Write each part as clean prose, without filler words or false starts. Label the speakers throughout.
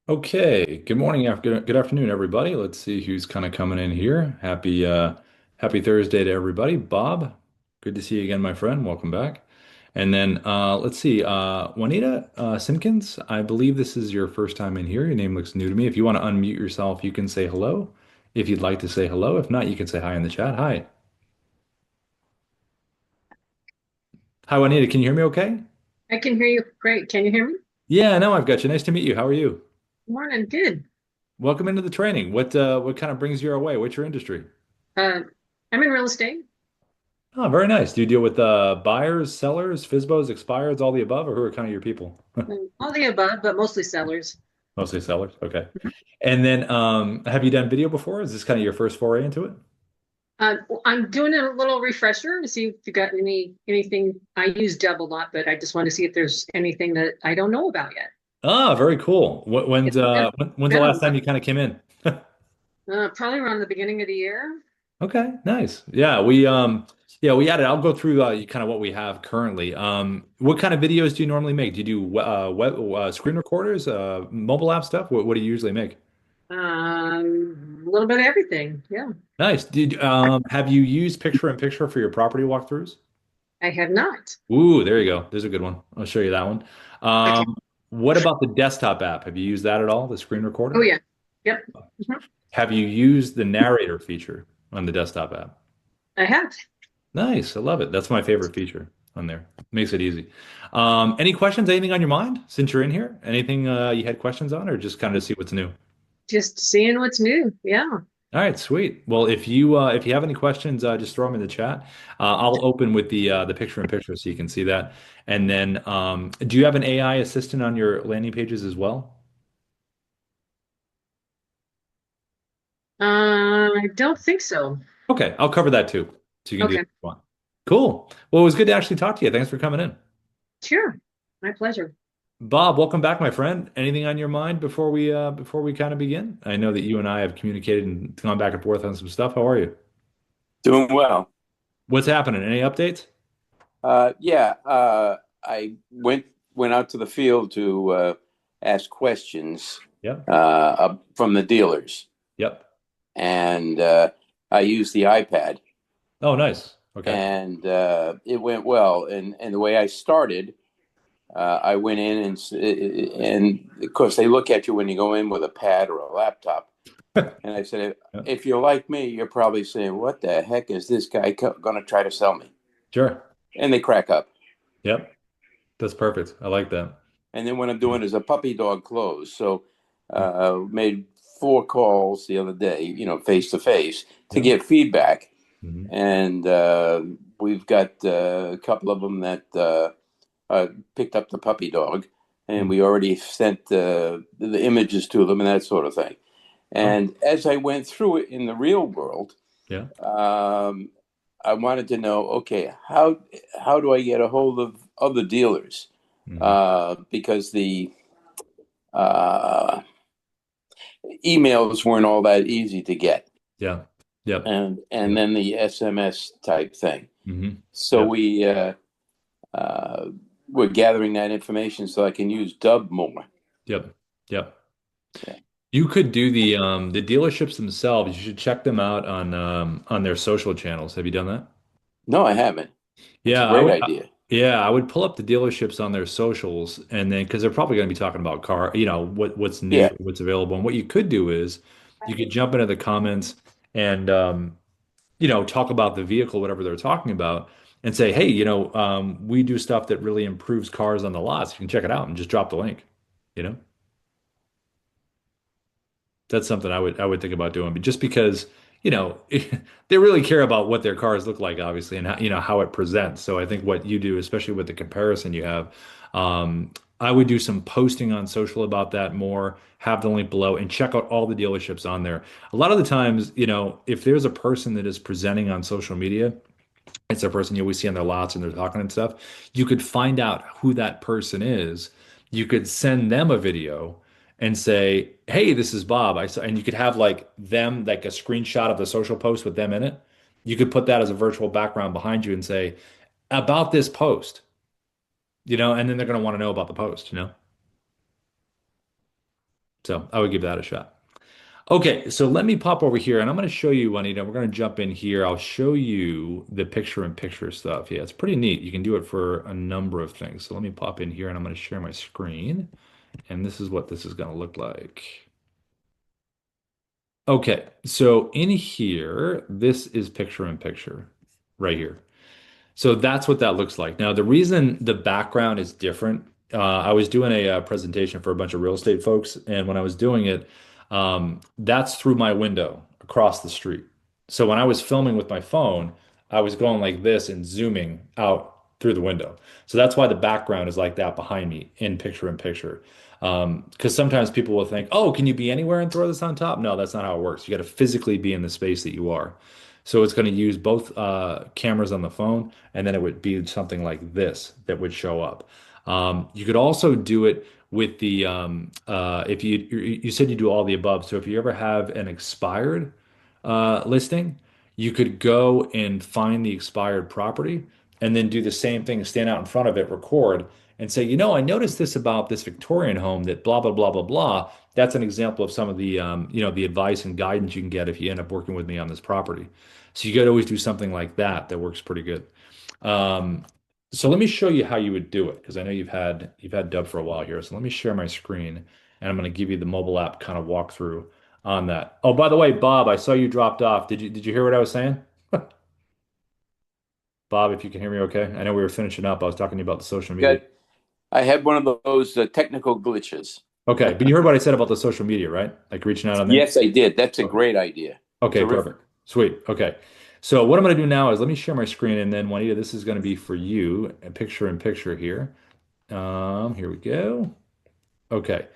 Speaker 1: Okay, good morning, good afternoon, everybody. Let's see who's kind of coming in here. Happy Thursday to everybody. Bob, good to see you again, my friend. Welcome back. And then let's see, Juanita Simpkins, I believe this is your first time in here. Your name looks new to me. If you want to unmute yourself, you can say hello. If you'd like to say hello. If not, you can say hi in the chat. Hi. Hi, Juanita. Can you hear me okay?
Speaker 2: I can hear you great. Can you hear me?
Speaker 1: Yeah, now I've got you. Nice to meet you. How are you?
Speaker 2: Morning. Good.
Speaker 1: Welcome into the training. What kind of brings you our way? What's your industry?
Speaker 2: Uh, I'm in real estate.
Speaker 1: Oh, very nice. Do you deal with buyers, sellers, FISBOs, expireds, all the above, or who are kind of your people?
Speaker 2: All the above, but mostly sellers.
Speaker 1: Mostly sellers. Okay. And then have you done video before? Is this kind of your first foray into it?
Speaker 2: Uh, I'm doing a little refresher to see if you got anything. I use Dubb a lot, but I just want to see if there's anything that I don't know about yet.
Speaker 1: Ah, very cool.
Speaker 2: Yeah,
Speaker 1: When's the
Speaker 2: been a
Speaker 1: last time
Speaker 2: while.
Speaker 1: you kind of came in?
Speaker 2: Probably around the beginning of the year.
Speaker 1: Okay, nice. Yeah, we added. I'll go through kind of what we have currently. What kind of videos do you normally make? Do you do web screen recorders, mobile app stuff? What do you usually make?
Speaker 2: A little bit of everything. Yeah,
Speaker 1: Nice. Have you used picture in picture for your property walkthroughs?
Speaker 2: I have not.
Speaker 1: Ooh, there you go. There's a good one. I'll show you that one.
Speaker 2: Okay.
Speaker 1: What about the desktop app? Have you used that at all, the screen
Speaker 2: Oh
Speaker 1: recorder?
Speaker 2: yeah. Yep. Mhm.
Speaker 1: Have you used the narrator feature on the desktop app?
Speaker 2: I have.
Speaker 1: Nice. I love it. That's my favorite feature on there. Makes it easy. Any questions, anything on your mind since you're in here? Anything you had questions on, or just kind of see what's new?
Speaker 2: Just seeing what's new. Yeah.
Speaker 1: All right, sweet. Well, if you have any questions, just throw them in the chat. I'll open with the picture in picture so you can see that. And then, do you have an AI assistant on your landing pages as well?
Speaker 2: I don't think so.
Speaker 1: Okay, I'll cover that too, so you can do that
Speaker 2: Okay.
Speaker 1: if you want. Cool. Well, it was good to actually talk to you. Thanks for coming in.
Speaker 2: Sure. My pleasure.
Speaker 1: Bob, welcome back, my friend. Anything on your mind before we kind of begin? I know that you and I have communicated and gone back and forth on some stuff. How are you?
Speaker 3: Doing well.
Speaker 1: What's happening? Any updates?
Speaker 3: Yeah, I went out to the field to ask questions
Speaker 1: Yep.
Speaker 3: from the dealers,
Speaker 1: Yep.
Speaker 3: and I used the iPad,
Speaker 1: Oh, nice. Okay.
Speaker 3: and it went well. And the way I started, I went in and of course they look at you when you go in with a pad or a laptop. And I said,
Speaker 1: Yeah.
Speaker 3: if you're like me, you're probably saying, "What the heck is this guy going to try to sell me?"
Speaker 1: Sure.
Speaker 3: And they crack up.
Speaker 1: Yep. That's perfect. I like that.
Speaker 3: And then what I'm doing is a puppy dog close. So made 4 calls the other day, face to face to
Speaker 1: Yep.
Speaker 3: get feedback.
Speaker 1: Mhm.
Speaker 3: And we've got a couple of them that picked up the puppy dog, and
Speaker 1: Mhm.
Speaker 3: we already sent the images to them and that sort of thing.
Speaker 1: Oh,
Speaker 3: And as I went through it in the real world,
Speaker 1: yeah.
Speaker 3: um, I wanted to know, okay, how do I get a hold of other dealers?
Speaker 1: Hmm.
Speaker 3: Because the uh, emails weren't all that easy to get,
Speaker 1: Yeah. Yep.
Speaker 3: and
Speaker 1: Yep.
Speaker 3: then the SMS type thing.
Speaker 1: Hmm.
Speaker 3: So
Speaker 1: Yep.
Speaker 3: uh, we're gathering that information so I can use Dubb more.
Speaker 1: Yep. Yep.
Speaker 3: Yeah.
Speaker 1: You could do the dealerships themselves. You should check them out on their social channels. Have you done that?
Speaker 3: No, I haven't. That's a
Speaker 1: Yeah,
Speaker 3: great idea.
Speaker 1: I would pull up the dealerships on their socials and then because they're probably going to be talking about car, what's new,
Speaker 3: Yeah.
Speaker 1: what's available. And what you could do is you could jump into the comments and talk about the vehicle, whatever they're talking about, and say, hey, we do stuff that really improves cars on the lots. You can check it out and just drop the link. You know, that's something I would think about doing, but just because, they really care about what their cars look like, obviously, and how it presents. So I think what you do, especially with the comparison you have, I would do some posting on social about that more, have the link below, and check out all the dealerships on there. A lot of the times, if there's a person that is presenting on social media, it's a person you always see on their lots and they're talking and stuff. You could find out who that person is. You could send them a video and say, "Hey, this is Bob." I saw, and you could have like them, like a screenshot of the social post with them in it. You could put that as a virtual background behind you and say, "About this post," and then they're going to want to know about the post. So I would give that a shot. Okay, so let me pop over here and I'm going to show you, Juanita. We're going to jump in here. I'll show you the picture-in-picture stuff. Yeah, it's pretty neat. You can do it for a number of things. So let me pop in here and I'm going to share my screen. And this is what this is going to look like. Okay, so in here, this is picture-in-picture right here. So that's what that looks like. Now, the reason the background is different, I was doing a, presentation for a bunch of real estate folks, and when I was doing it, that's through my window across the street. So when I was filming with my phone, I was going like this and zooming out through the window. So that's why the background is like that behind me in picture in picture. Because sometimes people will think, oh, can you be anywhere and throw this on top? No, that's not how it works. You got to physically be in the space that you are. So it's going to use both cameras on the phone, and then it would be something like this that would show up. You could also do it with the if you said you do all the above. So if you ever have an expired listing, you could go and find the expired property and then do the same thing, stand out in front of it, record, and say, I noticed this about this Victorian home that blah blah blah blah blah. That's an example of some of the the advice and guidance you can get if you end up working with me on this property. So you could always do something like that that works pretty good. Um, so let me show you how you would do it because I know you've had Dubb for a while here. So let me share my screen and I'm going to give you the mobile app kind of walkthrough on that. Oh, by the way, Bob, I saw you dropped off. Did you hear what I was saying? Bob, if you can hear me okay. I know we were finishing up. I was talking to you about the social media.
Speaker 3: Good. I had one of those technical glitches.
Speaker 1: Okay, but you heard what I said about the social media, right? Like reaching out on there?
Speaker 3: Yes, I did. That's a
Speaker 1: Okay.
Speaker 3: great idea.
Speaker 1: Okay,
Speaker 3: Terrific.
Speaker 1: perfect. Sweet. Okay. So what I'm going to do now is let me share my screen and then Juanita, this is going to be for you, a picture in picture here. Here we go. Okay.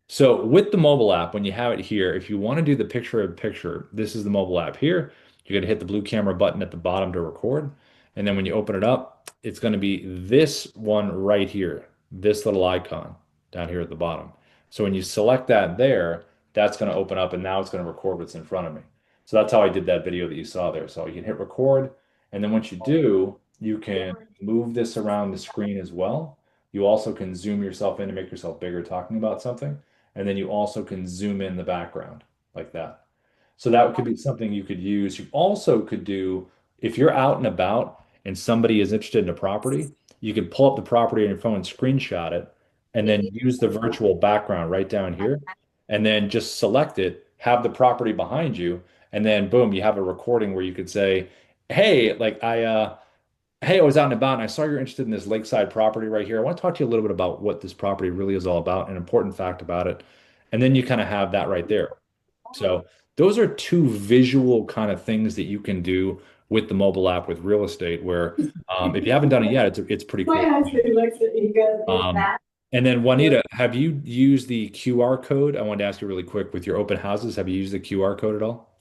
Speaker 1: So with the mobile app, when you have it here, if you want to do the picture in picture, this is the mobile app here. You're going to hit the blue camera button at the bottom to record. And then when you open it up, it's going to be this one right here, this little icon down here at the bottom. So when you select that there, that's going to open up and now it's going to record what's in front of me. So that's how I did that video that you saw there. So you can hit record. And then once you do, you can move this around the screen as well. You also can zoom yourself in to make yourself bigger talking about something. And then you also can zoom in the background like that. So that could be something you could use. You also could do, if you're out and about and somebody is interested in a property, you could pull up the property on your phone, screenshot it, and then use the virtual background right down here, and then just select it, have the property behind you, and then boom, you have a recording where you could say, hey, hey, I was out and about and I saw you're interested in this lakeside property right here. I want to talk to you a little bit about what this property really is all about, an important fact about it. And then you kind of have that right there. So those are two visual kind of things that you can do with the mobile app with real estate, where if you haven't done it yet, it's pretty
Speaker 4: My
Speaker 1: cool.
Speaker 4: husband looks at me, goes, "Is
Speaker 1: Um,
Speaker 4: that?"
Speaker 1: and then Juanita, have you used the QR code? I wanted to ask you really quick with your open houses. Have you used the QR code at all?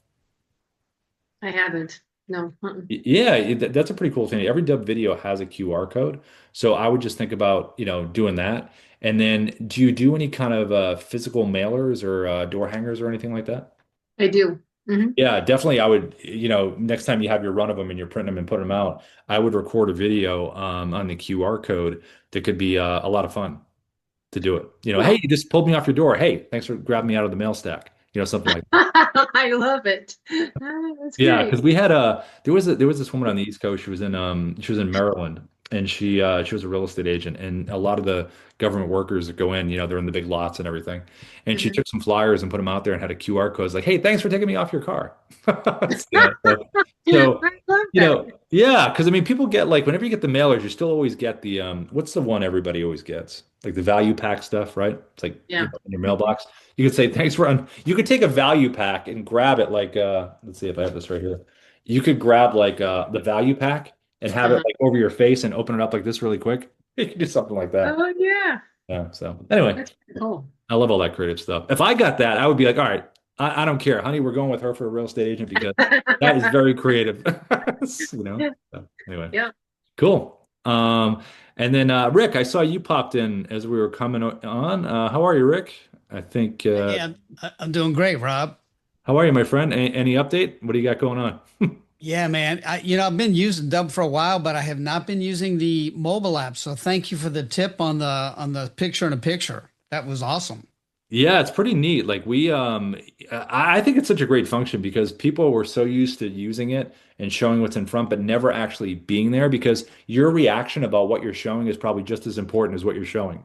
Speaker 2: I haven't. No.
Speaker 1: Yeah, that's a pretty cool thing. Every Dubb video has a QR code. So I would just think about, doing that. And then do you do any kind of physical mailers or door hangers or anything like that?
Speaker 2: I do.
Speaker 1: Yeah, definitely. I would, next time you have your run of them and you're printing them and putting them out, I would record a video on the QR code that could be a lot of fun to do it. Hey, you just pulled me off your door. Hey, thanks for grabbing me out of the mail stack. Something like that.
Speaker 2: I love it. That's
Speaker 1: Yeah,
Speaker 2: great.
Speaker 1: because we had there was this woman on the East Coast. She was in Maryland, and she was a real estate agent, and a lot of the government workers that go in, they're in the big lots and everything. And she
Speaker 2: Mhm.
Speaker 1: took some flyers and put them out there and had a QR code. It's like, hey, thanks for taking me off your car. So,
Speaker 2: I love that.
Speaker 1: yeah, because I mean, people get like whenever you get the mailers, you still always get the what's the one everybody always gets? Like the value pack stuff, right? It's like
Speaker 2: Yeah.
Speaker 1: in your mailbox. You could say thanks for you could take a value pack and grab it like let's see if I have this right here. You could grab like the value pack and have it
Speaker 2: Uh-huh.
Speaker 1: like over your face and open it up like this really quick. You could do something like that.
Speaker 2: Oh yeah.
Speaker 1: Yeah. So anyway,
Speaker 2: That's cool.
Speaker 1: I love all that creative stuff. If I got that, I would be like, all right, I don't care, honey, we're going with her for a real estate agent because that is very creative. So anyway,
Speaker 2: Yeah.
Speaker 1: cool. And then Rick, I saw you popped in as we were coming on. How are you, Rick? I think
Speaker 5: Yeah, I'm doing great, Rob.
Speaker 1: how are you, my friend? Any update? What do you got going on?
Speaker 5: Yeah, man. I've been using Dubb for a while, but I have not been using the mobile app. So thank you for the tip on the picture in a picture. That was awesome.
Speaker 1: Yeah, it's pretty neat. Like I think it's such a great function because people were so used to using it and showing what's in front, but never actually being there because your reaction about what you're showing is probably just as important as what you're showing.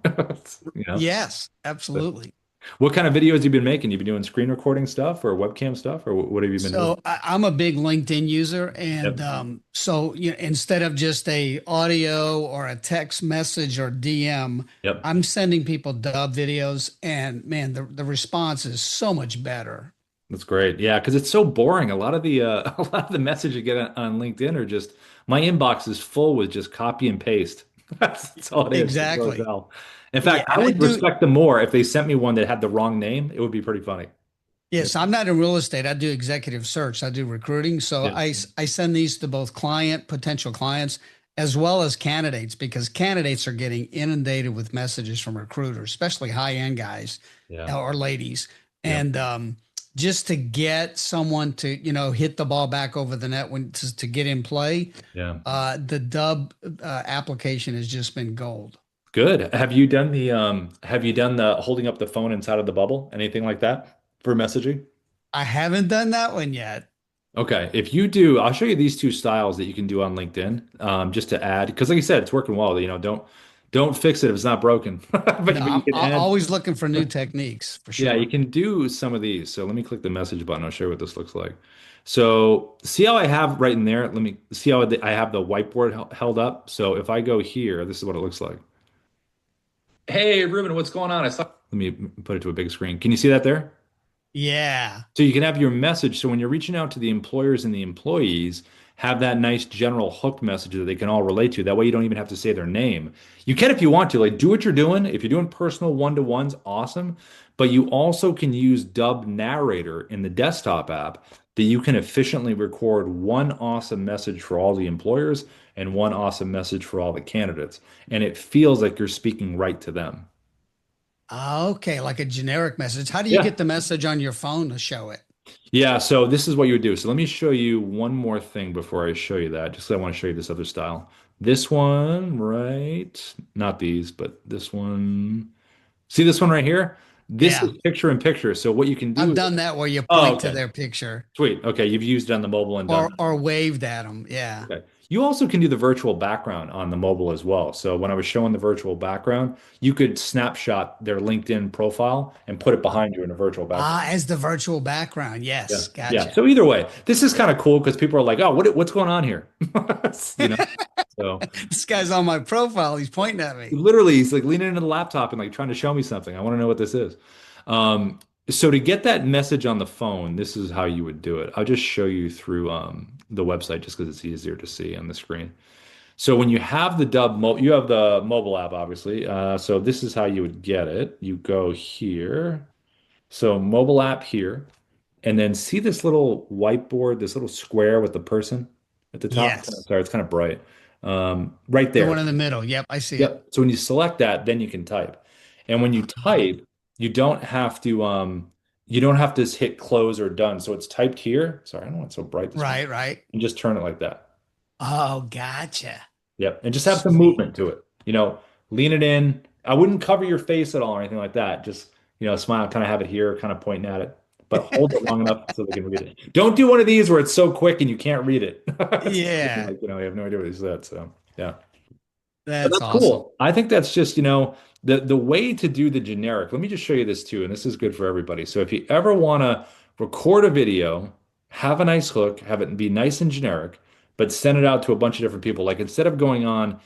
Speaker 1: You know?
Speaker 5: Yes, absolutely.
Speaker 1: What kind of videos have you been making? You been doing screen recording stuff or webcam stuff, or what have you been doing?
Speaker 5: So I'm a big LinkedIn user, and
Speaker 1: Yep.
Speaker 5: so instead of just a audio or a text message or DM,
Speaker 1: Yep.
Speaker 5: I'm sending people dub videos, and man, the response is so much better.
Speaker 1: That's great. Yeah, because it's so boring. A lot of the a lot of the message you get on LinkedIn are just my inbox is full with just copy and paste. That's all it is. Simple as
Speaker 5: Exactly.
Speaker 1: hell. In
Speaker 5: Yeah,
Speaker 1: fact, I
Speaker 5: and I
Speaker 1: would
Speaker 5: do.
Speaker 1: respect them more if they sent me one that had the wrong name. It would be pretty funny. Yeah.
Speaker 5: Yes, I'm not in real estate. I do executive search. I do recruiting. So
Speaker 1: Yeah.
Speaker 5: I send these to both potential clients, as well as candidates, because candidates are getting inundated with messages from recruiters, especially high-end guys
Speaker 1: Yeah.
Speaker 5: or ladies.
Speaker 1: Yeah.
Speaker 5: And just to get someone to, hit the ball back over the net to get in play,
Speaker 1: Yeah.
Speaker 5: the Dubb application has just been gold.
Speaker 1: Good. Have you done the holding up the phone inside of the bubble? Anything like that for messaging?
Speaker 5: I haven't done that one yet.
Speaker 1: Okay, if you do, I'll show you these two styles that you can do on LinkedIn, just to add, because like you said, it's working well. Don't fix it if it's not broken,
Speaker 5: No,
Speaker 1: but you
Speaker 5: I'm
Speaker 1: can add.
Speaker 5: always looking for new techniques for
Speaker 1: Yeah, you
Speaker 5: sure.
Speaker 1: can do some of these. So let me click the message button. I'll show you what this looks like. So see how I have right in there. Let me see how I have the whiteboard held up. So if I go here, this is what it looks like. Hey, Ruben, what's going on? I saw. Let me put it to a big screen. Can you see that there?
Speaker 5: Yeah.
Speaker 1: So you can have your message. So when you're reaching out to the employers and the employees, have that nice general hook message that they can all relate to. That way you don't even have to say their name. You can if you want to, like do what you're doing. If you're doing personal one-to-ones, awesome. But you also can use Dubb Narrator in the desktop app that you can efficiently record one awesome message for all the employers and one awesome message for all the candidates. And it feels like you're speaking right to them.
Speaker 5: Okay, like a generic message. How do you
Speaker 1: Yeah.
Speaker 5: get the message on your phone to show it?
Speaker 1: Yeah, so this is what you would do. So let me show you one more thing before I show you that, just 'cause I want to show you this other style. This one, right? Not these, but this one. See this one right here? This
Speaker 5: Yeah,
Speaker 1: is picture in picture. So what you can do
Speaker 5: I've
Speaker 1: is,
Speaker 5: done that where you
Speaker 1: oh,
Speaker 5: point to
Speaker 1: okay,
Speaker 5: their picture
Speaker 1: sweet. Okay, you've used it on the mobile and done
Speaker 5: or
Speaker 1: that.
Speaker 5: waved at them. Yeah.
Speaker 1: Okay. You also can do the virtual background on the mobile as well. So when I was showing the virtual background, you could snapshot their LinkedIn profile and put it behind you in a virtual background.
Speaker 5: As the virtual background.
Speaker 1: Yeah.
Speaker 5: Yes,
Speaker 1: Yeah.
Speaker 5: gotcha.
Speaker 1: So either way, this is kind of cool because people are like, oh, what's going on here? You know? So
Speaker 5: This guy's on my profile. He's pointing at me.
Speaker 1: literally he's like leaning into the laptop and like trying to show me something. I want to know what this is. So to get that message on the phone, this is how you would do it. I'll just show you through the website just because it's easier to see on the screen. So when you have the you have the mobile app, obviously. So this is how you would get it. You go here. So mobile app here. And then see this little whiteboard, this little square with the person at the top?
Speaker 5: Yes.
Speaker 1: Sorry, it's kind of bright. Right
Speaker 5: The
Speaker 1: there.
Speaker 5: one in the middle. Yep, I see it.
Speaker 1: Yep. So when you select that, then you can type. And when you
Speaker 5: Uh,
Speaker 1: type, you don't have to just hit close or done. So it's typed here. Sorry, I don't want it so bright this morning.
Speaker 5: right, right.
Speaker 1: And just turn it like that.
Speaker 5: Oh, gotcha.
Speaker 1: Yep. And just have some
Speaker 5: Sweet.
Speaker 1: movement to it. Lean it in. I wouldn't cover your face at all or anything like that. Just, smile, kind of have it here, kind of pointing at it, but hold it long enough so they can read it. Don't do one of these where it's so quick and you can't read it.
Speaker 5: Yeah,
Speaker 1: You have no idea what he said. So, yeah. But
Speaker 5: that's
Speaker 1: that's
Speaker 5: awesome.
Speaker 1: cool. I think that's just, the way to do the generic. Let me just show you this too, and this is good for everybody. So if you ever want to record a video, have a nice hook, have it be nice and generic, but send it out to a bunch of different people. Like instead of going on,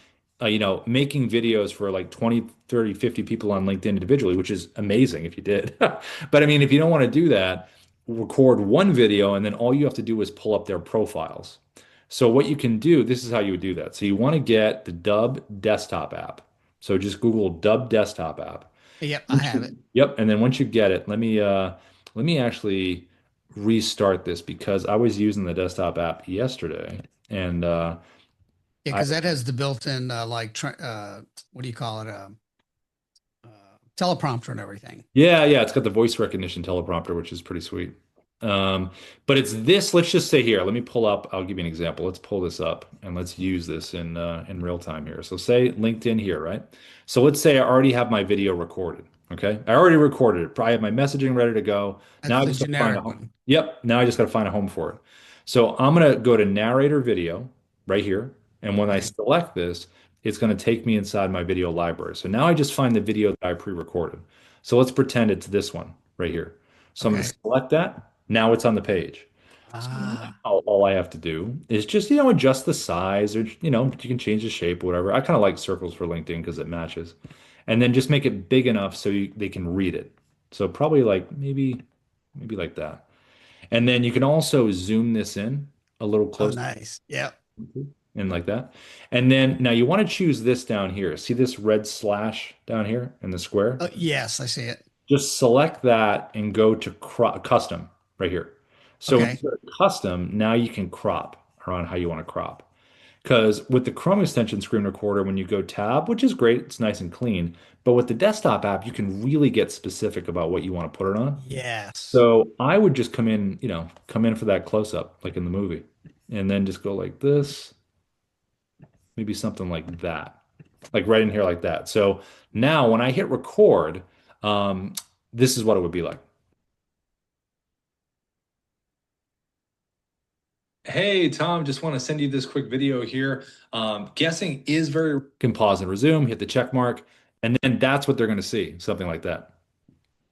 Speaker 1: making videos for like 20, 30, 50 people on LinkedIn individually, which is amazing if you did. But I mean, if you don't want to do that, record one video and then all you have to do is pull up their profiles. So what you can do, this is how you would do that. So you want to get the Dubb desktop app. So just Google Dubb desktop app.
Speaker 5: Yep, I have it.
Speaker 1: Yep, and then once you get it, let me actually restart this because I was using the desktop app yesterday and
Speaker 5: Yeah,
Speaker 1: I
Speaker 5: because that has the built-in what do you call it? Uh, teleprompter and everything.
Speaker 1: yeah, it's got the voice recognition teleprompter, which is pretty sweet. But it's this, let's just say here, let me pull up, I'll give you an example. Let's pull this up and let's use this in real time here. So say LinkedIn here, right? So let's say I already have my video recorded. Okay. I already recorded it. I have my messaging ready to go. Now
Speaker 5: That's
Speaker 1: I
Speaker 5: the
Speaker 1: just got to find a
Speaker 5: generic
Speaker 1: home.
Speaker 5: one.
Speaker 1: Yep. Now I just got to find a home for it. So I'm going to go to narrator video right here. And when I
Speaker 5: Okay.
Speaker 1: select this, it's going to take me inside my video library. So now I just find the video that I pre-recorded. So let's pretend it's this one right here. So I'm going to
Speaker 5: Okay.
Speaker 1: select that. Now it's on the page. So
Speaker 5: Ah,
Speaker 1: now all I have to do is just, adjust the size or, you can change the shape or whatever. I kind of like circles for LinkedIn because it matches. And then just make it big enough so they can read it. So probably like maybe like that. And then you can also zoom this in a little
Speaker 5: oh,
Speaker 1: closer
Speaker 5: nice. Yep.
Speaker 1: and like that. And then now you want to choose this down here. See this red slash down here in the square?
Speaker 5: Oh, yes, I see it.
Speaker 1: Just select that and go to custom right here. So when
Speaker 5: Okay.
Speaker 1: you go to custom, now you can crop around how you want to crop. Because with the Chrome extension screen recorder, when you go tab, which is great, it's nice and clean. But with the desktop app, you can really get specific about what you want to put it on.
Speaker 5: Yes.
Speaker 1: So I would just come in for that close up, like in the movie, and then just go like this, maybe something like that, like right in here like that. So now when I hit record, um, this is what it would be like. Hey, Tom, just want to send you this quick video here. Guessing is very, you can pause and resume, hit the check mark, and then that's what they're going to see, something like that.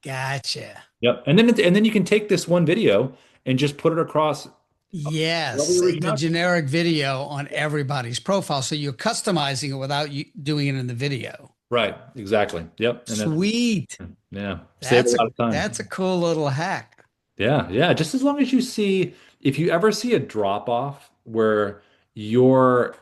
Speaker 5: Gotcha.
Speaker 1: Yep. And then you can take this one video and just put it across wherever
Speaker 5: Yes,
Speaker 1: you're reaching
Speaker 5: the
Speaker 1: out to.
Speaker 5: generic video on everybody's profile. So you're customizing it without you doing it in the video.
Speaker 1: Right, exactly. Yep. And then
Speaker 5: Sweet.
Speaker 1: yeah, save a lot of
Speaker 5: That's
Speaker 1: time.
Speaker 5: a cool little hack.
Speaker 1: Yeah, yeah. Just as long as you see, if you ever see a drop off where you're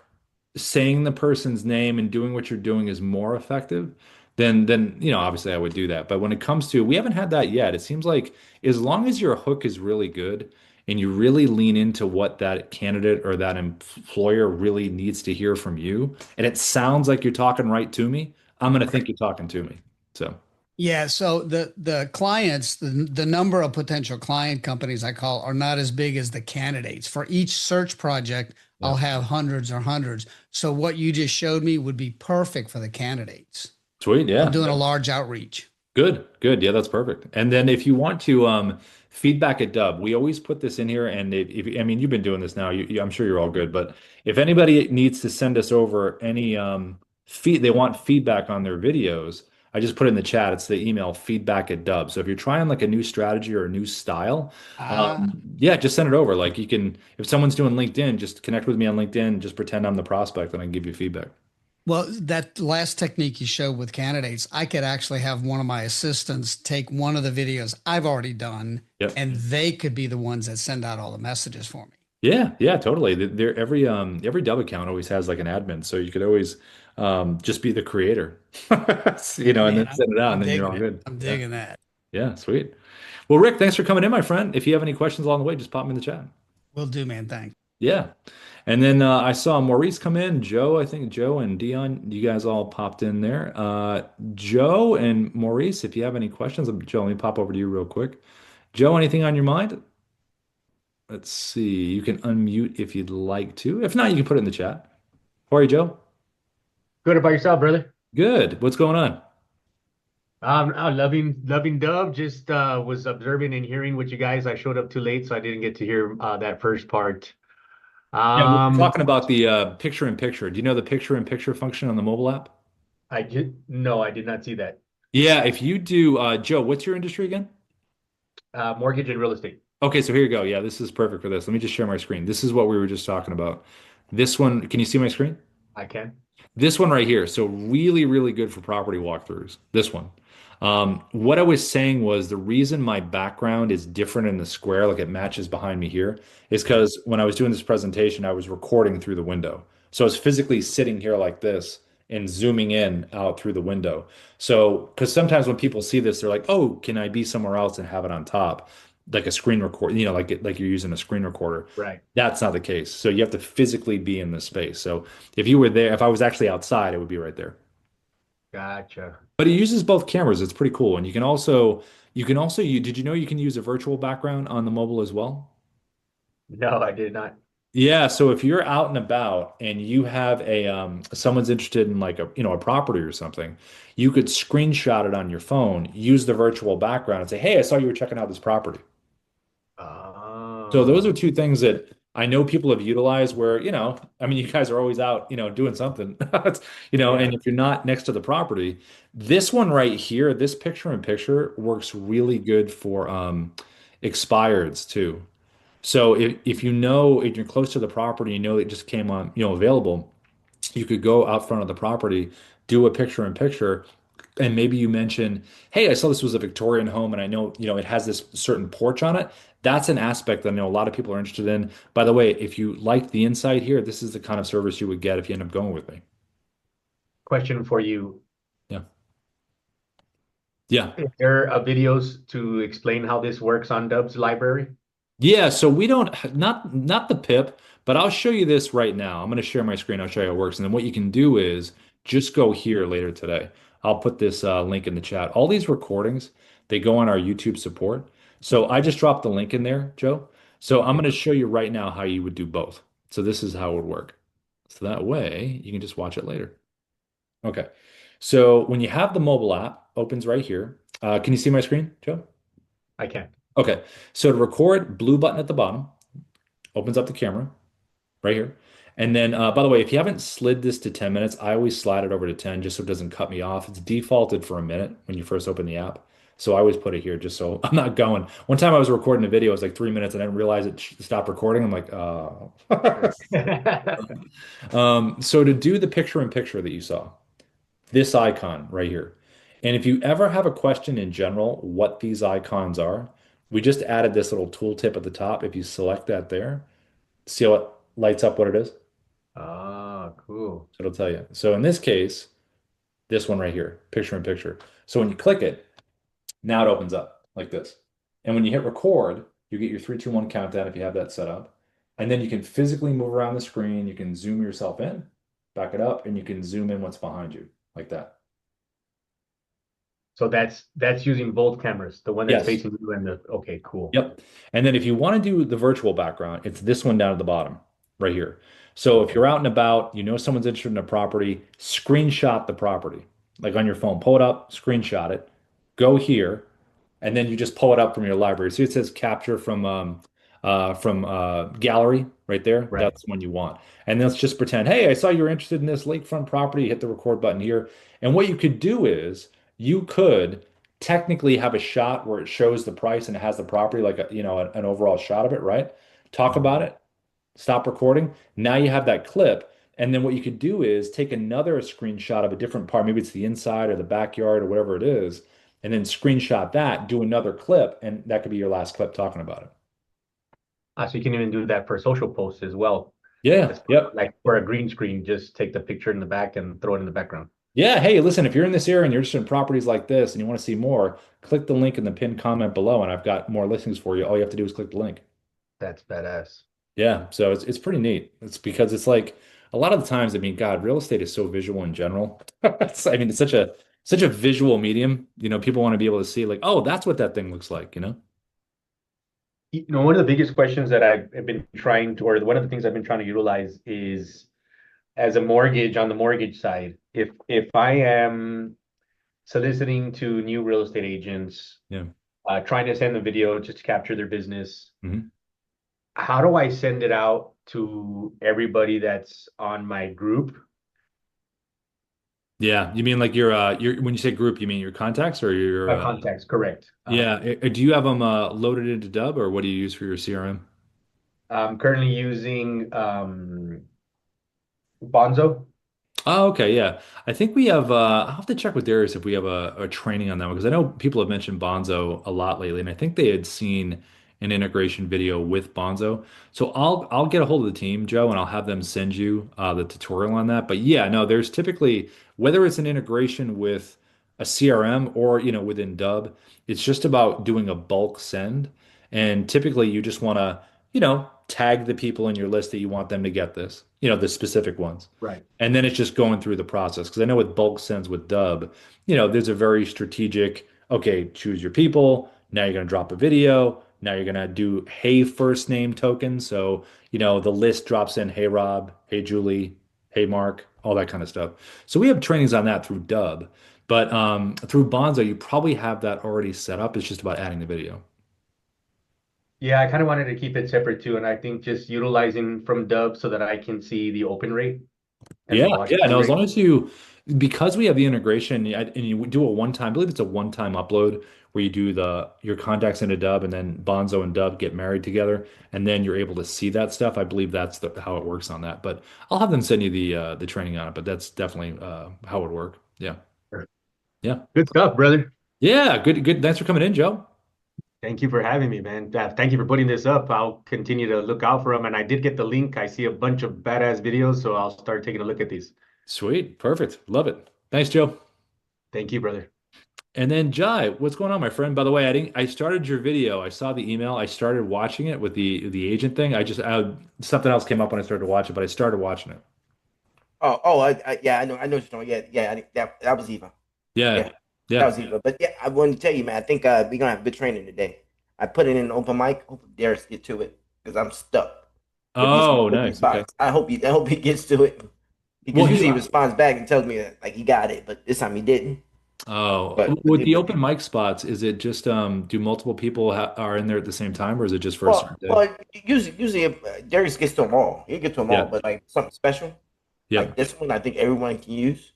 Speaker 1: saying the person's name and doing what you're doing is more effective, then obviously I would do that. But when it comes to, we haven't had that yet. It seems like as long as your hook is really good and you really lean into what that candidate or that employer really needs to hear from you, and it sounds like you're talking right to me, I'm gonna think you're talking to me. So
Speaker 5: Yeah, so the clients, the number of potential client companies I call are not as big as the candidates. For each search project,
Speaker 1: yeah.
Speaker 5: I'll have hundreds or hundreds. So what you just showed me would be perfect for the candidates.
Speaker 1: Sweet,
Speaker 5: I'm
Speaker 1: yeah.
Speaker 5: doing a large outreach.
Speaker 1: Good, good. Yeah, that's perfect. And then if you want to feedback at Dubb, we always put this in here. And if I mean, you've been doing this now, I'm sure you're all good. But if anybody needs to send us over any they want feedback on their videos, I just put it in the chat. It's the email feedback at Dubb. So if you're trying like a new strategy or a new style,
Speaker 5: Ah,
Speaker 1: yeah, just send it over. Like you can, if someone's doing LinkedIn, just connect with me on LinkedIn. Just pretend I'm the prospect, and I can give you feedback.
Speaker 5: well, that last technique you showed with candidates, I could actually have one of my assistants take one of the videos I've already done,
Speaker 1: Yep.
Speaker 5: and they could be the ones that send out all the messages for me.
Speaker 1: Yeah, yeah, totally. Every Dubb account always has like an admin, so you could always just be the creator, and
Speaker 5: Man,
Speaker 1: then send it out, and
Speaker 5: I'm
Speaker 1: then you're
Speaker 5: digging
Speaker 1: all
Speaker 5: it.
Speaker 1: good.
Speaker 5: I'm
Speaker 1: Yeah,
Speaker 5: digging that.
Speaker 1: yeah, sweet. Well, Rick, thanks for coming in, my friend. If you have any questions along the way, just pop them in the chat.
Speaker 5: Will do, man. Thanks.
Speaker 1: Yeah, and then I saw Maurice come in. Joe, I think Joe and Dion, you guys all popped in there. Joe and Maurice, if you have any questions, Joe, let me pop over to you real quick. Joe, anything on your mind? Let's see. You can unmute if you'd like to. If not, you can put it in the chat. How are you, Joe?
Speaker 6: Good about yourself, brother.
Speaker 1: Good. What's going on?
Speaker 6: Loving Dub. Just was observing and hearing what you guys. I showed up too late, so I didn't get to hear that first part.
Speaker 1: Yeah, we were
Speaker 6: Um,
Speaker 1: talking about the picture in picture. Do you know the picture in picture function on the mobile app?
Speaker 6: I just no, I did not see that.
Speaker 1: Yeah, if you do, Joe, what's your industry again?
Speaker 6: Mortgage and real estate.
Speaker 1: Okay, so here you go. Yeah, this is perfect for this. Let me just share my screen. This is what we were just talking about. This one, can you see my screen?
Speaker 6: I can.
Speaker 1: This one right here. So really, really good for property walkthroughs. This one. What I was saying was the reason my background is different in the square, like it matches behind me here, is because when I was doing this presentation, I was recording through the window. So I was physically sitting here like this and zooming in out through the window. So, because sometimes when people see this, they're like, "Oh, can I be somewhere else and have it on top, like a screen record? Like you're using a screen recorder."
Speaker 6: Right.
Speaker 1: That's not the case. So you have to physically be in the space. So if you were there, if I was actually outside, it would be right there.
Speaker 6: Gotcha.
Speaker 1: But it uses both cameras. It's pretty cool. And you did you know you can use a virtual background on the mobile as well?
Speaker 6: No, I did not.
Speaker 1: Yeah, so if you're out and about and you have a someone's interested in like a a property or something, you could screenshot it on your phone, use the virtual background and say, "Hey, I saw you were checking out this property." So those are
Speaker 6: Oh,
Speaker 1: two things that I know people have utilized where, I mean, you guys are always out, doing something,
Speaker 6: yeah.
Speaker 1: and if you're not next to the property, this one right here, this picture in picture works really good for expireds too. So if you know if you're close to the property, you know it just came on, available, you could go out front of the property, do a picture in picture, and maybe you mention, "Hey, I saw this was a Victorian home, and I know, it has this certain porch on it." That's an aspect that I know a lot of people are interested in. By the way, if you like the inside here, this is the kind of service you would get if you end up going with me.
Speaker 6: Question for you.
Speaker 1: Yeah. Yeah.
Speaker 6: Is there videos to explain how this works on Dubb's library?
Speaker 1: Yeah, so we don't not the pip, but I'll show you this right now. I'm going to share my screen. I'll show you how it works. And then what you can do is just go here later today. I'll put this link in the chat. All these recordings, they go on our YouTube support. So I just dropped the link in there, Joe. So I'm
Speaker 6: Okay.
Speaker 1: going to show you right now how you would do both. So this is how it would work. So that way you can just watch it later. Okay. So when you have the mobile app, opens right here. Can you see my screen, Joe?
Speaker 6: I can.
Speaker 1: Okay. So to record, blue button at the bottom opens up the camera right here. And then, by the way, if you haven't slid this to 10 minutes, I always slide it over to 10 just so it doesn't cut me off. It's defaulted for a minute when you first open the app. So I always put it here just so I'm not going. One time I was recording a video, it was like 3 minutes, and I didn't realize it stopped recording. I'm like, oh. So to do the picture in picture that you saw, this icon right here. And if you ever have a question in general, what these icons are, we just added this little tooltip at the top. If you select that there, see how it lights up what it is?
Speaker 6: Ah, cool.
Speaker 1: So it'll tell you. So in this case, this one right here, picture in picture. So when you click it, now it opens up like this. And when you hit record, you get your 3, 2, 1 countdown if you have that set up. And then you can physically move around the screen. You can zoom yourself in, back it up, and you can zoom in what's behind you like that.
Speaker 6: So that's using both cameras, the one that's
Speaker 1: Yes.
Speaker 6: facing you and the okay, cool.
Speaker 1: Yep. And then if you want to do the virtual background, it's this one down at the bottom right here. So if you're out and about, someone's interested in a property, screenshot the property, like on your phone, pull it up, screenshot it, go here, and then you just pull it up from your library. See, it says capture from gallery right there.
Speaker 6: Right.
Speaker 1: That's the one you want. And let's just pretend, hey, I saw you were interested in this lakefront property. Hit the record button here. And what you could do is you could technically have a shot where it shows the price and it has the property, like an overall shot of it, right? Talk about
Speaker 6: Mhm.
Speaker 1: it, stop recording. Now you have that clip. And then what you could do is take another screenshot of a different part. Maybe it's the inside or the backyard or whatever it is, and then screenshot that, do another clip, and that could be your last clip talking about it.
Speaker 6: So you can even do that for social posts as well.
Speaker 1: Yeah.
Speaker 6: That's
Speaker 1: Yep.
Speaker 6: like for a green screen, just take the picture in the back and throw it in the background.
Speaker 1: Yeah. Hey, listen, if you're in this area and you're interested in properties like this and you want to see more, click the link in the pinned comment below, and I've got more listings for you. All you have to do is click the link.
Speaker 6: That's badass.
Speaker 1: Yeah, so it's pretty neat. It's because it's like a lot of the times, I mean, God, real estate is so visual in general. I mean, it's such a visual medium. People want to be able to see like, oh, that's what that thing looks like.
Speaker 6: One of the biggest questions that I've been trying to, or one of the things I've been trying to utilize is as a mortgage on the mortgage side. If I am soliciting to new real estate agents,
Speaker 1: Yeah.
Speaker 6: trying to send a video just to capture their business,
Speaker 1: Hmm.
Speaker 6: how do I send it out to everybody that's on my group?
Speaker 1: Yeah. You mean like your when you say group, you mean your contacts or your
Speaker 6: Contacts, correct.
Speaker 1: yeah. Do you have them loaded into Dubb or what do you use for your CRM?
Speaker 6: I'm currently using Bonzo.
Speaker 1: Oh, okay, yeah. I think we have. I'll have to check with Darius if we have a training on that one because I know people have mentioned Bonzo a lot lately, and I think they had seen an integration video with Bonzo. So I'll get a hold of the team, Joe, and I'll have them send you the tutorial on that. But yeah, no, there's typically whether it's an integration with a CRM or within Dubb, it's just about doing a bulk send, and typically you just want to tag the people in your list that you want them to get this, the specific ones.
Speaker 6: Right.
Speaker 1: And then it's just going through the process. Because I know with bulk sends with Dubb, there's a very strategic, okay, choose your people, Now you're going to drop a video. Now you're going to do hey first name token. So, the list drops in hey Rob, hey Julie, hey Mark, all that kind of stuff. So we have trainings on that through Dubb. But through Bonzo, you probably have that already set up. It's just about adding the video.
Speaker 6: Yeah, I kind of wanted to keep it separate too, and I think just utilizing from Dubb so that I can see the open rate and the
Speaker 1: Yeah,
Speaker 6: watch
Speaker 1: yeah.
Speaker 6: time
Speaker 1: No, as
Speaker 6: rate.
Speaker 1: long as because we have the integration and you do a one time, I believe it's a one-time upload where you do your contacts into Dubb and then Bonzo and Dubb get married together, and then you're able to see that stuff. I believe that's how it works on that. But I'll have them send you the training on it. But that's definitely how it would work. Yeah, yeah,
Speaker 6: Good stuff, brother.
Speaker 1: yeah. Good, good. Thanks for coming in, Joe.
Speaker 6: Thank you for having me, man. Thank you for putting this up. I'll continue to look out for them. And I did get the link. I see a bunch of badass videos, so I'll start taking a look at these.
Speaker 1: Sweet, perfect, love it. Thanks, Joe.
Speaker 6: Thank you, brother.
Speaker 1: And then Jai, what's going on, my friend? By the way, I started your video. I saw the email. I started watching it with the agent thing. Something else came up when I started to watch it, but I started watching it.
Speaker 7: Yeah, I know what you're talking. Yeah, that was Eva.
Speaker 1: Yeah,
Speaker 7: Yeah, that
Speaker 1: yeah.
Speaker 7: was Eva. But yeah, I wanted to tell you, man. I think we're gonna have good training today. I put it in an open mic. Hope Darius get to it because I'm stuck
Speaker 1: Oh,
Speaker 7: with these
Speaker 1: nice. Okay.
Speaker 7: bots. I hope he gets to it
Speaker 1: Well,
Speaker 7: because usually he responds back and tells me that, like he got it, but this time he didn't. But
Speaker 1: with the open mic spots, is it just do multiple people are in there at the same time, or is it just for a certain day?
Speaker 7: usually if, Darius gets to them all. He gets to them all,
Speaker 1: Yeah,
Speaker 7: but like something special
Speaker 1: yeah.
Speaker 7: like this one, I think everyone can use.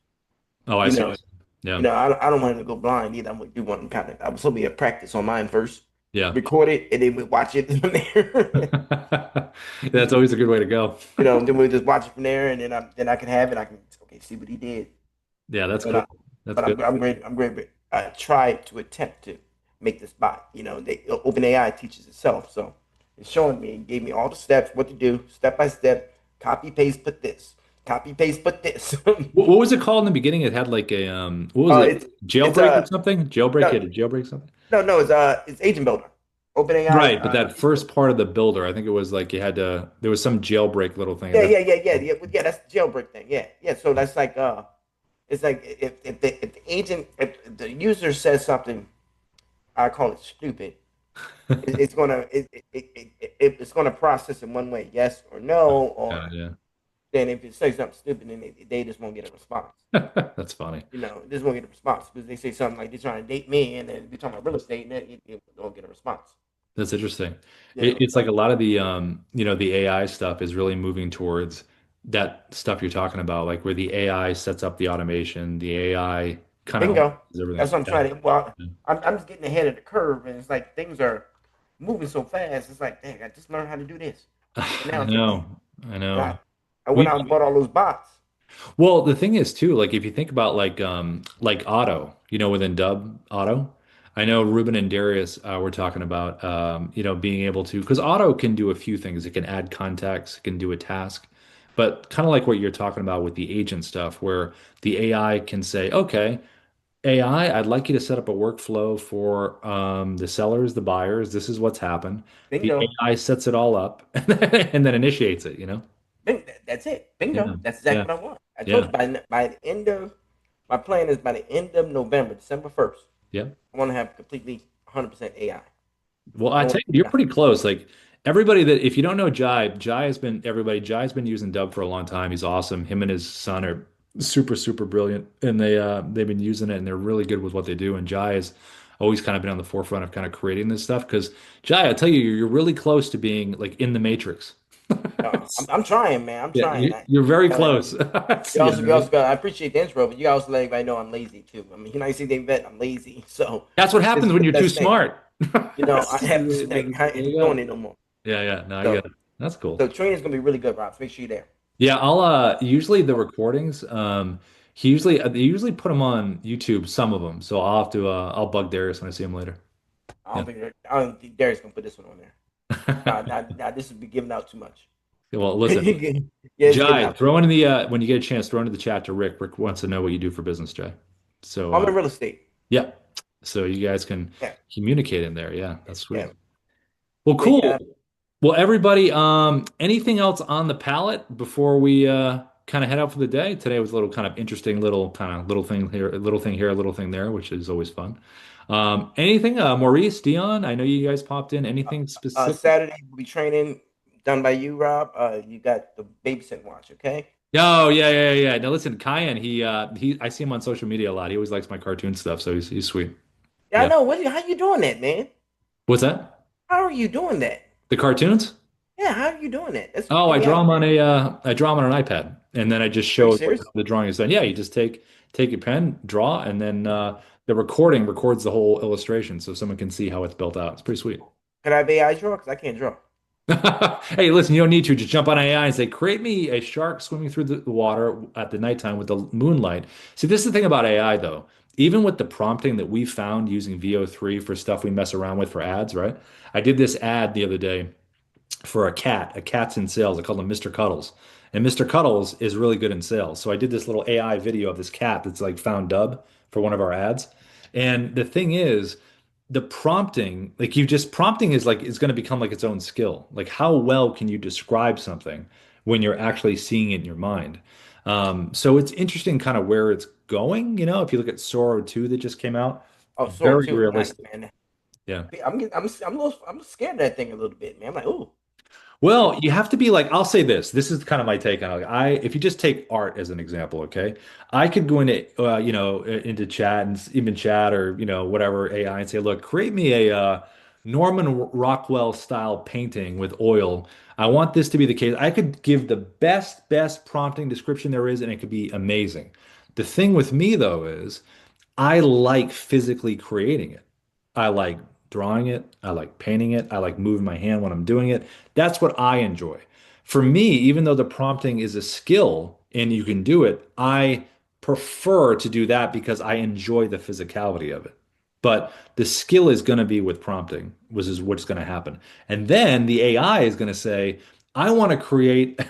Speaker 1: Oh, I
Speaker 7: You
Speaker 1: see.
Speaker 7: know,
Speaker 1: Yeah,
Speaker 7: I don't want him to go blind either. I'm gonna do one kind of. I was hoping to practice on mine first,
Speaker 1: yeah.
Speaker 7: record it, and then we watch it from there.
Speaker 1: That's always a good way to go.
Speaker 7: Then we just watch it from there, and then I can have it. I can see what he did.
Speaker 1: Yeah, that's
Speaker 7: But
Speaker 1: cool. That's
Speaker 7: but
Speaker 1: good.
Speaker 7: I'm great. I'm great. I tried to attempt to make this bot. OpenAI teaches itself, so it's showing me, it gave me all the steps, what to do, step by step. Copy paste, put this. Copy paste, put this.
Speaker 1: What was it called in the beginning? It had like a what was it?
Speaker 7: It's
Speaker 1: Jailbreak or something? Jailbreak? You
Speaker 7: no,
Speaker 1: had to jailbreak something?
Speaker 7: no, it's Agent Builder. OpenAI.
Speaker 1: Right, but that first part of the builder, I think it was like there was some jailbreak little thing.
Speaker 7: Yeah. That's the jailbreak thing. Yeah. So that's like it's like if the user says something, I call it stupid. It's gonna process in one way, yes or no, or
Speaker 1: Yeah,
Speaker 7: then if it says something stupid, then they just won't get a response.
Speaker 1: yeah. That's funny.
Speaker 7: They just won't get a response because they say something like they're trying to date me, and then we're talking about real estate, and then you don't get a response.
Speaker 1: That's interesting. It's like
Speaker 7: So
Speaker 1: a lot of the AI stuff is really moving towards that stuff you're talking about, like where the AI sets up the automation, the AI kind of
Speaker 7: bingo.
Speaker 1: does everything.
Speaker 7: That's what I'm trying to. Well,
Speaker 1: Yeah.
Speaker 7: I'm just getting ahead of the curve, and it's like things are moving so fast. It's like, dang, I just learned how to do this, and now
Speaker 1: I
Speaker 7: it's like,
Speaker 1: know, I
Speaker 7: God,
Speaker 1: know.
Speaker 7: I went
Speaker 1: We
Speaker 7: out and bought all those bots.
Speaker 1: Well, the thing is too, like if you think about like Auto, within Dubb Auto, I know Ruben and Darius were talking about being able to because Auto can do a few things. It can add contacts, it can do a task, but kind of like what you're talking about with the agent stuff, where the AI can say, okay, AI, I'd like you to set up a workflow for the sellers, the buyers. This is what's happened. The
Speaker 7: Bingo.
Speaker 1: AI sets it all up and then initiates it.
Speaker 7: That's it. Bingo.
Speaker 1: Yeah,
Speaker 7: That's
Speaker 1: yeah,
Speaker 7: exactly what I want. I told
Speaker 1: yeah,
Speaker 7: you by the end of my plan is by the end of November, December 1st,
Speaker 1: yeah.
Speaker 7: I want to have completely 100% AI.
Speaker 1: Well,
Speaker 7: I
Speaker 1: I
Speaker 7: don't
Speaker 1: tell
Speaker 7: want
Speaker 1: you,
Speaker 7: to do
Speaker 1: you're
Speaker 7: nothing.
Speaker 1: pretty close. Like everybody that, if you don't know Jai's been using Dubb for a long time. He's awesome. Him and his son are super, super brilliant, and they've been using it, and they're really good with what they do. And Jai has always kind of been on the forefront of kind of creating this stuff. Because Jai, I tell you, you're really close to being like in the Matrix.
Speaker 7: I'm trying, man. I'm
Speaker 1: Yeah,
Speaker 7: trying.
Speaker 1: you're very
Speaker 7: Uh,
Speaker 1: close. Yeah,
Speaker 7: you also got. I appreciate the intro, but you also let everybody know I'm lazy too. I mean, you see, they vet. I'm lazy, so
Speaker 1: that's what
Speaker 7: this
Speaker 1: happens
Speaker 7: is
Speaker 1: when
Speaker 7: the
Speaker 1: you're too
Speaker 7: best thing.
Speaker 1: smart.
Speaker 7: I have to like, I
Speaker 1: There you
Speaker 7: ain't doing
Speaker 1: go.
Speaker 7: it no more.
Speaker 1: Yeah, yeah. No, I get
Speaker 7: So,
Speaker 1: it. That's cool.
Speaker 7: so training's gonna be really good, Rob. So make sure you're there.
Speaker 1: Yeah, I'll usually the recordings they usually put them on YouTube, some of them. So I'll have to I'll bug Darius when I see him later. Yeah.
Speaker 7: I don't think Darius gonna put this one on there. This would be giving out too much.
Speaker 1: Well, listen,
Speaker 7: Yeah, it's giving
Speaker 1: Jai,
Speaker 7: out too
Speaker 1: throw
Speaker 7: much.
Speaker 1: into the when you get a chance, throw into the chat to Rick. Rick wants to know what you do for business, Jai. So
Speaker 7: I'm in real estate.
Speaker 1: yeah. So you guys can
Speaker 7: Yeah,
Speaker 1: communicate in there. Yeah, that's sweet.
Speaker 7: yeah,
Speaker 1: Well,
Speaker 7: but
Speaker 1: cool.
Speaker 7: yeah.
Speaker 1: Well, everybody, anything else on the palette before we kind of head out for the day? Today was a little kind of interesting little thing here, a little thing here, a little thing there, which is always fun. Anything, Maurice, Dion? I know you guys popped in. Anything specific?
Speaker 7: Saturday will be training done by you, Rob. You got the babysitting watch, okay?
Speaker 1: Oh, yeah, yeah, yeah. Now listen, Kyan, I see him on social media a lot. He always likes my cartoon stuff, so he's sweet.
Speaker 7: Yeah, I
Speaker 1: Yeah.
Speaker 7: know. How you doing that, man?
Speaker 1: What's that?
Speaker 7: How are you doing that?
Speaker 1: The cartoons?
Speaker 7: Yeah, how are you doing that? That's
Speaker 1: Oh,
Speaker 7: genius.
Speaker 1: I draw them on an iPad, and then I just
Speaker 7: Are you
Speaker 1: show
Speaker 7: serious?
Speaker 1: the drawing is done. Yeah, you just take your pen, draw, and then the recording records the whole illustration, so someone can see how it's built out. It's pretty sweet.
Speaker 7: Can I have AI draw? Because I can't draw.
Speaker 1: Hey, listen, you don't need to. Just jump on AI and say, create me a shark swimming through the water at the nighttime with the moonlight. See, this is the thing about AI, though. Even with the prompting that we found using VO3 for stuff we mess around with for ads, right? I did this ad the other day for a cat. A cat's in sales. I called him Mr. Cuddles. And Mr. Cuddles is really good in sales. So I did this little AI video of this cat that's like found Dubb for one of our ads. And the thing is, the prompting, like you just prompting is like is going to become like its own skill. Like how well can you describe something when you're actually seeing it in your mind? So it's interesting kind of where it's going. If you look at Sora 2 that just came out,
Speaker 7: Oh, Sora
Speaker 1: very
Speaker 7: 2. Nice,
Speaker 1: realistic.
Speaker 7: man.
Speaker 1: Yeah.
Speaker 7: I'm scared of that thing a little bit, man. I'm like, ooh.
Speaker 1: Well, you have to be like, I'll say this. This is kind of my take on it. If you just take art as an example, okay, I could go into, into chat and even chat or, whatever AI and say, look, create me a Norman Rockwell style painting with oil. I want this to be the case. I could give the best prompting description there is, and it could be amazing. The thing with me though is I like physically creating it. I like drawing it. I like painting it. I like moving my hand when I'm doing it. That's what I enjoy. For me, even though the prompting is a skill and you can do it, I prefer to do that because I enjoy the physicality of it. But the skill is going to be with prompting, which is what's going to happen. And then the AI is going to say, I want to create,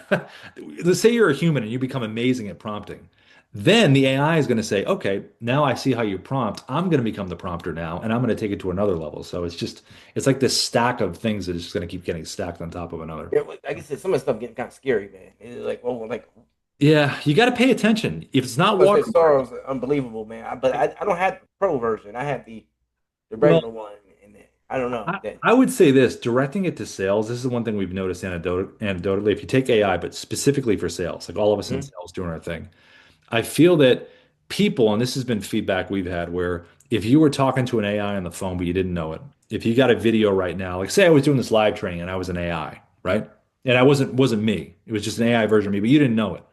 Speaker 1: let's say you're a human and you become amazing at prompting. Then the AI is going to say, okay, now I see how you prompt. I'm going to become the prompter now, and I'm going to take it to another level. So it's like this stack of things that is just going to keep getting stacked on top of another.
Speaker 7: Yeah, like I said, some of the stuff getting kind of scary, man. It's like, oh, like
Speaker 1: Yeah, you got to pay attention. If it's not
Speaker 7: I said,
Speaker 1: watermarked,
Speaker 7: Sora's unbelievable, man. I don't have the pro version. I have the
Speaker 1: well,
Speaker 7: regular one, and I don't know that.
Speaker 1: I would say this, directing it to sales, this is one thing we've noticed anecdotally. If you take AI, but specifically for sales, like all of us in
Speaker 7: Mhm.
Speaker 1: sales doing our thing, I feel that people, and this has been feedback we've had, where if you were talking to an AI on the phone, but you didn't know it, if you got a video right now, like say I was doing this live training and I was an AI, right? And I wasn't me. It was just an AI version of me, but you didn't know it.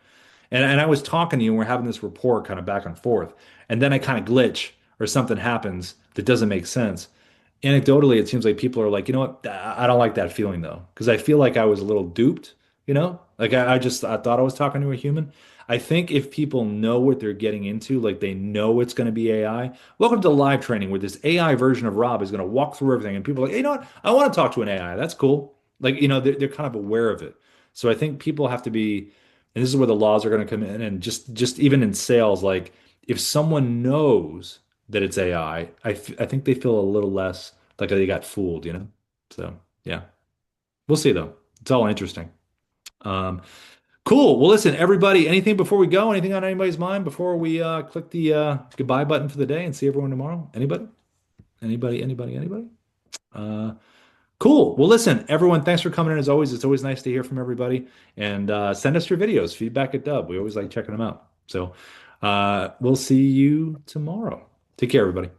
Speaker 1: And I was talking to you and we're having this rapport kind of back and forth. And then I kind of glitch or something happens that doesn't make sense. Anecdotally, it seems like people are like, you know what? I don't like that feeling though, because I feel like I was a little duped, Like I thought I was talking to a human. I think if people know what they're getting into, like they know it's going to be AI. Welcome to live training where this AI version of Rob is going to walk through everything and people are like, hey, you know what? I want to talk to an AI. That's cool. Like, they're kind of aware of it. So I think people have to be, and this is where the laws are going to come in, and just even in sales, like if someone knows that it's AI, I think they feel a little less like they got fooled. So yeah, we'll see though. It's all interesting. Um, cool. Well, listen, everybody, anything before we go? Anything on anybody's mind before we click the goodbye button for the day and see everyone tomorrow? Anybody? Anybody? Uh, Cool. Well, listen, everyone, thanks for coming in as always. It's always nice to hear from everybody. And send us your videos, feedback at Dubb. We always like checking them out. So we'll see you tomorrow. Take care, everybody.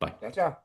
Speaker 1: Bye.
Speaker 7: That's all.